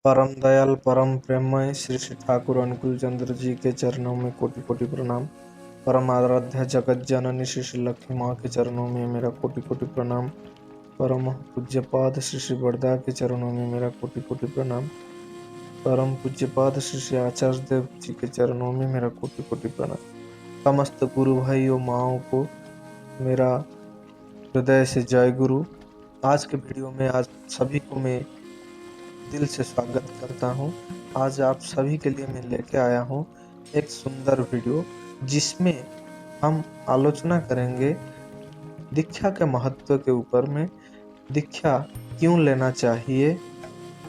परम दयाल परम प्रेममय श्री श्री ठाकुर अनुकूल चंद्र जी के चरणों में कोटि कोटि प्रणाम। परम आराध्य जगत जननी श्री श्री लक्ष्मी माँ के चरणों में मेरा कोटि कोटि प्रणाम। परम पूज्यपाद श्री श्री वरदा के चरणों में मेरा कोटि कोटि प्रणाम। परम पूज्यपाद श्री श्री आचार्य देव जी के चरणों में मेरा कोटि कोटि प्रणाम। समस्त गुरु भाइयों माओ को मेरा हृदय से जय गुरु। आज के वीडियो में आज सभी को मैं दिल से स्वागत करता हूं। आज आप सभी के लिए मैं लेके आया हूं एक सुंदर वीडियो, जिसमें हम आलोचना करेंगे दीक्षा के महत्व के ऊपर में। दीक्षा क्यों लेना चाहिए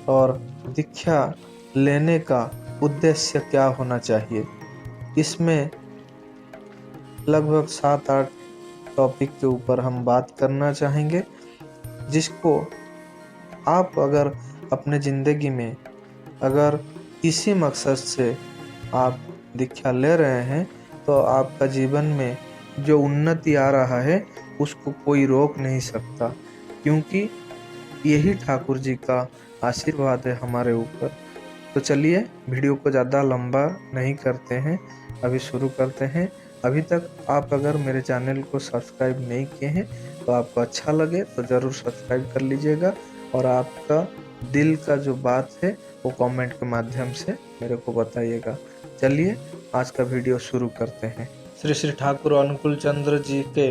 और दीक्षा लेने का उद्देश्य क्या होना चाहिए। इसमें लगभग 7-8 टॉपिक के ऊपर हम बात करना चाहेंगे, जिसको आप अगर अपने जिंदगी में अगर इसी मकसद से आप दीक्षा ले रहे हैं तो आपका जीवन में जो उन्नति आ रहा है उसको कोई रोक नहीं सकता, क्योंकि यही ठाकुर जी का आशीर्वाद है हमारे ऊपर। तो चलिए वीडियो को ज़्यादा लंबा नहीं करते हैं, अभी शुरू करते हैं। अभी तक आप अगर मेरे चैनल को सब्सक्राइब नहीं किए हैं तो आपको अच्छा लगे तो ज़रूर सब्सक्राइब कर लीजिएगा, और आपका दिल का जो बात है वो कमेंट के माध्यम से मेरे को बताइएगा। चलिए आज का वीडियो शुरू करते हैं। श्री श्री ठाकुर अनुकूल चंद्र जी के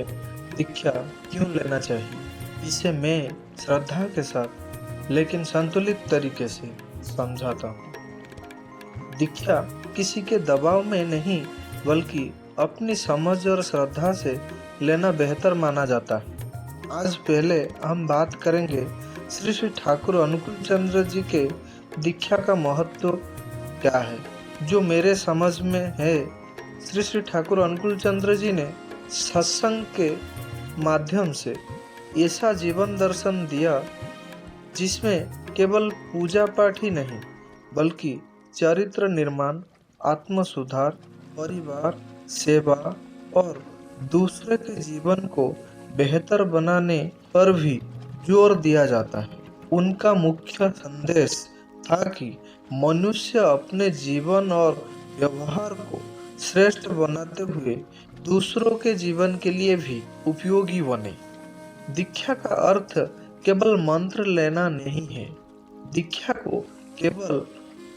दीक्षा क्यों लेना चाहिए, इसे मैं श्रद्धा के साथ लेकिन संतुलित तरीके से समझाता हूँ। दीक्षा किसी के दबाव में नहीं बल्कि अपनी समझ और श्रद्धा से लेना बेहतर माना जाता है। आज पहले हम बात करेंगे श्री श्री ठाकुर अनुकूल चंद्र जी के दीक्षा का महत्व क्या है, जो मेरे समझ में है। श्री श्री ठाकुर अनुकूल चंद्र जी ने सत्संग के माध्यम से ऐसा जीवन दर्शन दिया जिसमें केवल पूजा पाठ ही नहीं बल्कि चरित्र निर्माण, आत्म सुधार, परिवार सेवा और दूसरे के जीवन को बेहतर बनाने पर भी जोर दिया जाता है। उनका मुख्य संदेश था कि मनुष्य अपने जीवन और व्यवहार को श्रेष्ठ बनाते हुए दूसरों के जीवन के लिए भी उपयोगी बने। दीक्षा का अर्थ केवल मंत्र लेना नहीं है। दीक्षा को केवल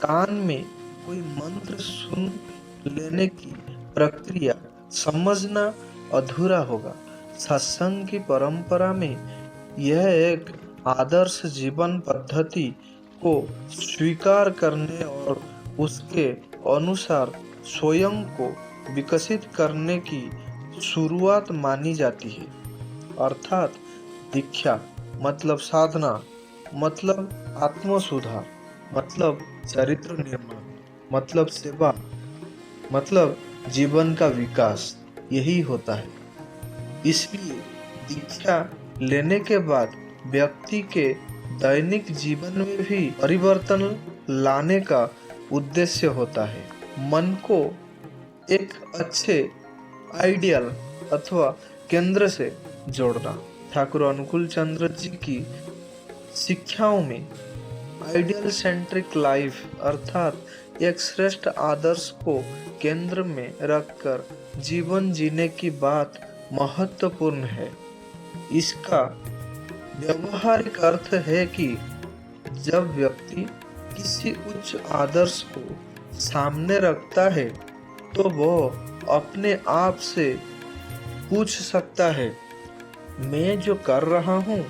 कान में कोई मंत्र सुन लेने की प्रक्रिया समझना अधूरा होगा। सत्संग की परंपरा में यह एक आदर्श जीवन पद्धति को स्वीकार करने और उसके अनुसार स्वयं को विकसित करने की शुरुआत मानी जाती है। अर्थात दीक्षा मतलब साधना, मतलब आत्म सुधार, मतलब चरित्र निर्माण, मतलब सेवा, मतलब जीवन का विकास, यही होता है। इसलिए दीक्षा लेने के बाद व्यक्ति के दैनिक जीवन में भी परिवर्तन लाने का उद्देश्य होता है। मन को एक अच्छे आइडियल अथवा केंद्र से जोड़ना। ठाकुर अनुकूल चंद्र जी की शिक्षाओं में आइडियल सेंट्रिक लाइफ अर्थात एक श्रेष्ठ आदर्श को केंद्र में रखकर जीवन जीने की बात महत्वपूर्ण है। इसका व्यवहारिक अर्थ है कि जब व्यक्ति किसी उच्च आदर्श को सामने रखता है तो वह अपने आप से पूछ सकता है, मैं जो कर रहा हूँ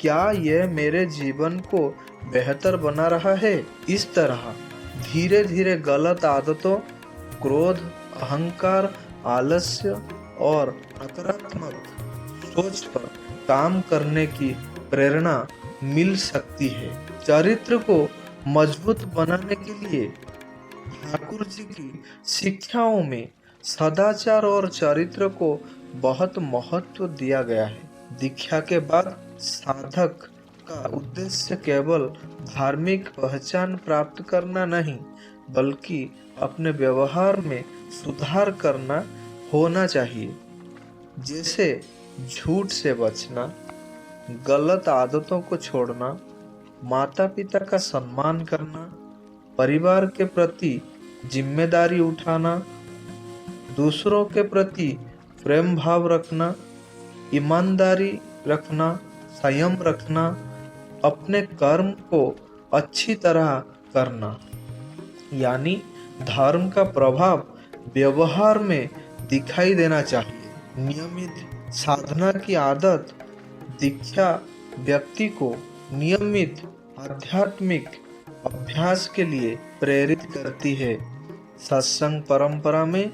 क्या यह मेरे जीवन को बेहतर बना रहा है। इस तरह धीरे धीरे गलत आदतों, क्रोध, अहंकार, आलस्य और नकारात्मक सोच पर काम करने की प्रेरणा मिल सकती है। चरित्र को मजबूत बनाने के लिए ठाकुर जी की शिक्षाओं में सदाचार और चरित्र को बहुत महत्व दिया गया है। दीक्षा के बाद साधक का उद्देश्य केवल धार्मिक पहचान प्राप्त करना नहीं बल्कि अपने व्यवहार में सुधार करना होना चाहिए, जैसे झूठ से बचना, गलत आदतों को छोड़ना, माता पिता का सम्मान करना, परिवार के प्रति जिम्मेदारी उठाना, दूसरों के प्रति प्रेम भाव रखना, ईमानदारी रखना, संयम रखना, अपने कर्म को अच्छी तरह करना। यानी धर्म का प्रभाव व्यवहार में दिखाई देना चाहिए। नियमित साधना की आदत दीक्षा व्यक्ति को नियमित आध्यात्मिक अभ्यास के लिए प्रेरित करती है। सत्संग परंपरा में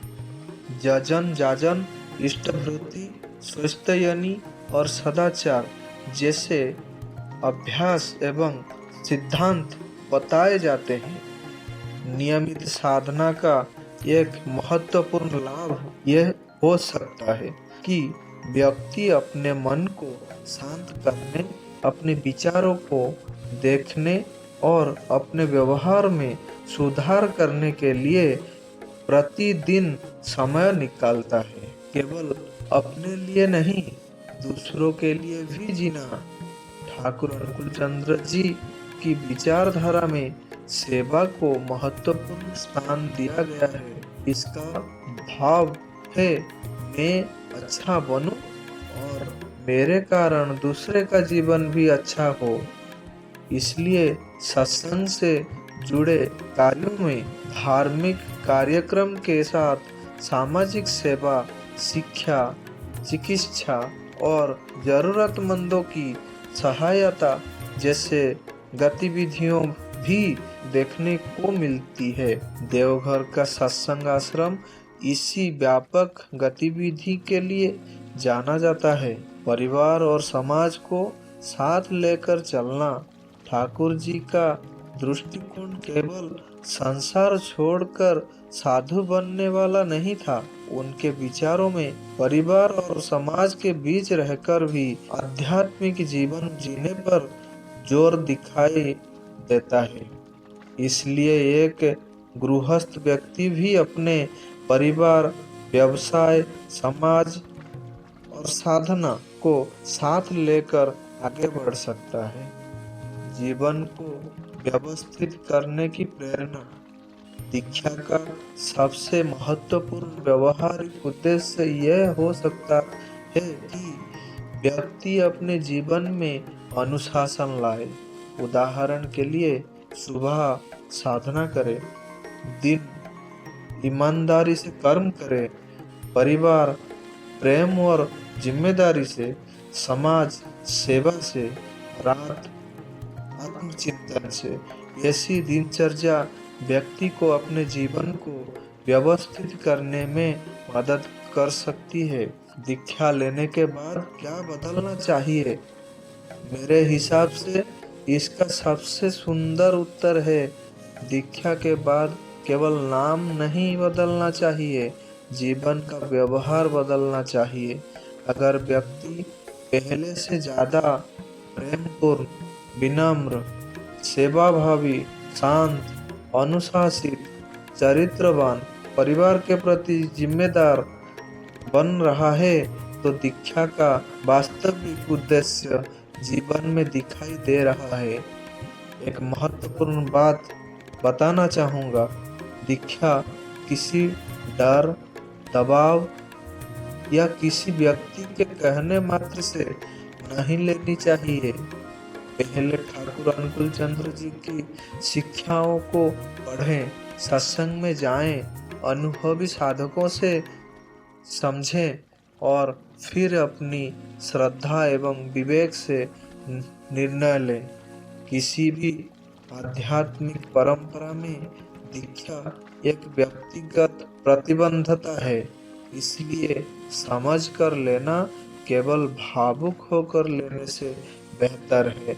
जजन जाजन, इष्टभृति, स्वस्थयनी और सदाचार जैसे अभ्यास एवं सिद्धांत बताए जाते हैं। नियमित साधना का एक महत्वपूर्ण लाभ यह हो सकता है कि व्यक्ति अपने मन को शांत करने, अपने विचारों को देखने और अपने व्यवहार में सुधार करने के लिए प्रतिदिन समय निकालता है। केवल अपने लिए नहीं, दूसरों के लिए भी जीना। ठाकुर अनुकूल चंद्र जी की विचारधारा में सेवा को महत्वपूर्ण स्थान दिया गया है। इसका भाव है मैं अच्छा बनूं और मेरे कारण दूसरे का जीवन भी अच्छा हो। इसलिए सत्संग से जुड़े कार्यों में धार्मिक कार्यक्रम के साथ सामाजिक सेवा, शिक्षा, चिकित्सा और जरूरतमंदों की सहायता जैसे गतिविधियों भी देखने को मिलती है। देवघर का सत्संग आश्रम इसी व्यापक गतिविधि के लिए जाना जाता है। परिवार और समाज को साथ लेकर चलना ठाकुर जी का दृष्टिकोण केवल संसार छोड़कर साधु बनने वाला नहीं था। उनके विचारों में परिवार और समाज के बीच रहकर भी आध्यात्मिक जीवन जीने पर जोर दिखाई देता है। इसलिए एक गृहस्थ व्यक्ति भी अपने परिवार, व्यवसाय, समाज और साधना को साथ लेकर आगे बढ़ सकता है। जीवन को व्यवस्थित करने की प्रेरणा दीक्षा का सबसे महत्वपूर्ण व्यवहारिक उद्देश्य यह हो सकता है कि व्यक्ति अपने जीवन में अनुशासन लाए। उदाहरण के लिए सुबह साधना करे, दिन ईमानदारी से कर्म करे, परिवार प्रेम और जिम्मेदारी से, समाज सेवा से, रात आत्मचिंतन से। ऐसी दिनचर्या व्यक्ति को अपने जीवन को व्यवस्थित करने में मदद कर सकती है। दीक्षा लेने के बाद क्या बदलना चाहिए? मेरे हिसाब से इसका सबसे सुंदर उत्तर है, दीक्षा के बाद केवल नाम नहीं बदलना चाहिए, जीवन का व्यवहार बदलना चाहिए। अगर व्यक्ति पहले से ज्यादा प्रेमपूर्ण, विनम्र, सेवाभावी, शांत, अनुशासित, चरित्रवान, परिवार के प्रति जिम्मेदार बन रहा है तो दीक्षा का वास्तविक उद्देश्य जीवन में दिखाई दे रहा है। एक महत्वपूर्ण बात बताना चाहूँगा, दीक्षा किसी डर, दबाव या किसी व्यक्ति के कहने मात्र से नहीं लेनी चाहिए। पहले ठाकुर अनुकूल चंद्र जी की शिक्षाओं को पढ़ें, सत्संग में जाएं, अनुभवी साधकों से समझें और फिर अपनी श्रद्धा एवं विवेक से निर्णय लें। किसी भी आध्यात्मिक परंपरा में दीक्षा एक व्यक्तिगत प्रतिबद्धता है, इसलिए समझ कर लेना केवल भावुक होकर लेने से बेहतर है।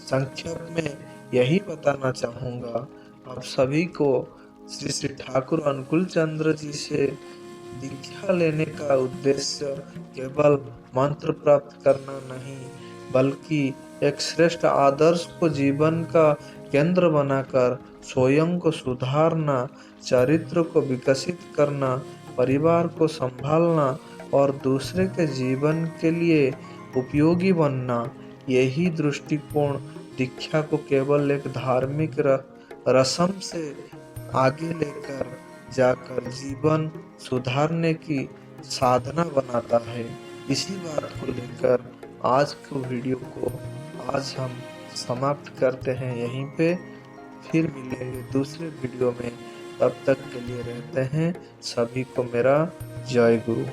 संक्षेप में यही बताना चाहूँगा आप सभी को, श्री श्री ठाकुर अनुकूल चंद्र जी से दीक्षा लेने का उद्देश्य केवल मंत्र प्राप्त करना नहीं, बल्कि एक श्रेष्ठ आदर्श को जीवन का केंद्र बनाकर स्वयं को सुधारना, चरित्र को विकसित करना, परिवार को संभालना और दूसरे के जीवन के लिए उपयोगी बनना, यही दृष्टिकोण दीक्षा को केवल एक धार्मिक रस्म से आगे लेकर जाकर जीवन सुधारने की साधना बनाता है। इसी बात को लेकर आज को वीडियो को आज हम समाप्त करते हैं यहीं पे। फिर मिलेंगे दूसरे वीडियो में, तब तक के लिए रहते हैं सभी को मेरा जय गुरु।